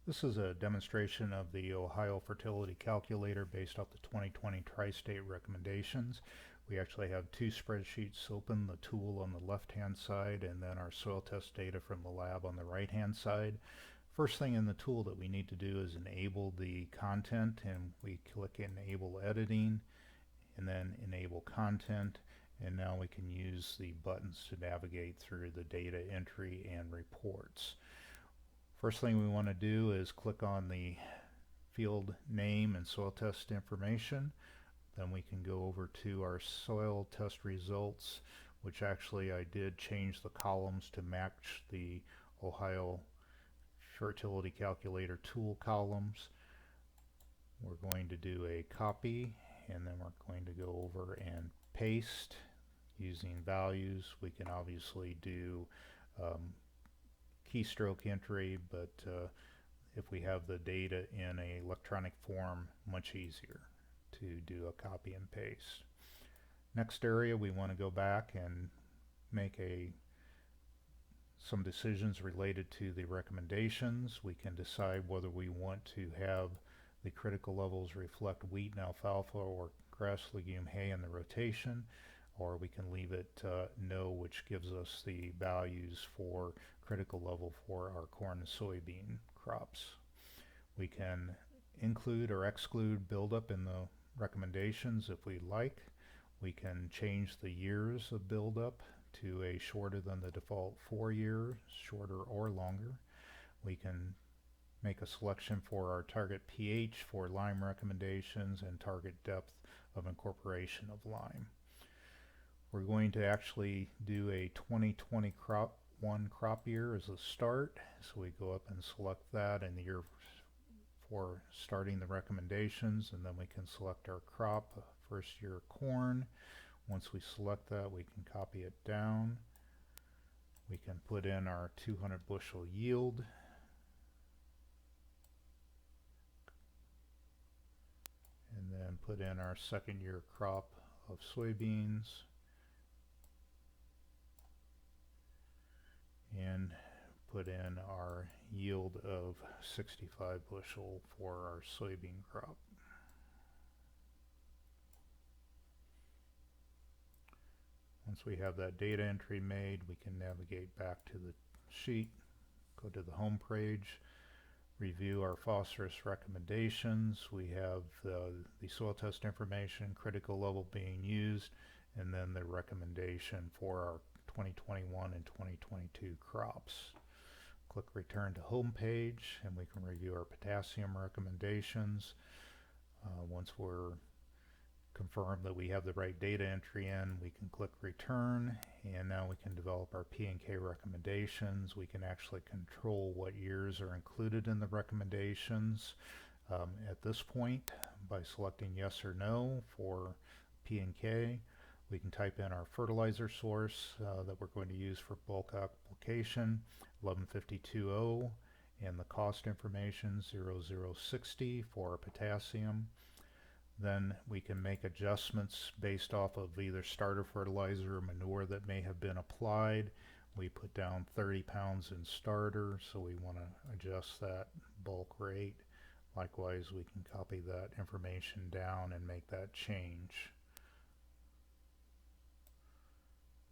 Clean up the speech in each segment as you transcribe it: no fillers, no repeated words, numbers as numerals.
This is a demonstration of the Ohio Fertility Calculator based off the 2020 Tri-State Recommendations. We actually have two spreadsheets open, the tool on the left-hand side and then our soil test data from the lab on the right-hand side. First thing in the tool that we need to do is enable the content, and we click Enable Editing and then Enable Content, and now we can use the buttons to navigate through the data entry and reports. First thing we want to do is click on the field name and soil test information. Then we can go over to our soil test results, which actually I did change the columns to match the Ohio Fertility Calculator tool columns. We're going to do a copy, and then we're going to go over and paste using values. We can obviously do keystroke entry, but if we have the data in a electronic form, much easier to do a copy and paste. Next area, we want to go back and make some decisions related to the recommendations. We can decide whether we want to have the critical levels reflect wheat and alfalfa or grass, legume, hay in the rotation, or we can leave it no, which gives us the values for critical level for our corn and soybean crops. We can include or exclude buildup in the recommendations if we like. We can change the years of buildup to a shorter than the default 4 years, shorter or longer. We can make a selection for our target pH for lime recommendations and target depth of incorporation of lime. We're going to actually do a 2020 crop year as a start, so we go up and select that and the year for starting the recommendations, and then we can select our crop, first year corn. Once we select that, we can copy it down. We can put in our 200 bushel yield, and then put in our second year crop of soybeans, and put in our yield of 65 bushel for our soybean crop. Once we have that data entry made, we can navigate back to the sheet, go to the home page, review our phosphorus recommendations. We have the soil test information, critical level being used, and then the recommendation for our 2021 and 2022 crops. Click return to home page, and we can review our potassium recommendations. Once we're confirmed that we have the right data entry in, we can click return, and now we can develop our P&K recommendations. We can actually control what years are included in the recommendations at this point by selecting yes or no for P&K. We can type in our fertilizer source that we're going to use for bulk application, 1152.0, and the cost information 0060 for our potassium. Then we can make adjustments based off of either starter fertilizer or manure that may have been applied. We put down 30 pounds in starter, so we want to adjust that bulk rate. Likewise, we can copy that information down and make that change.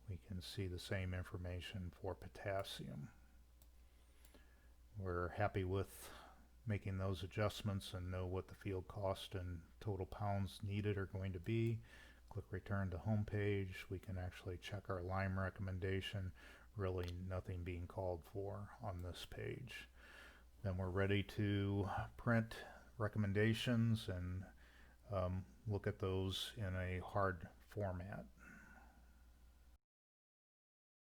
We can see the same information for potassium. We're happy with making those adjustments and know what the field cost and total pounds needed are going to be. Click return to home page. We can actually check our lime recommendation, really nothing being called for on this page. Then we're ready to print recommendations and look at those in a hard format.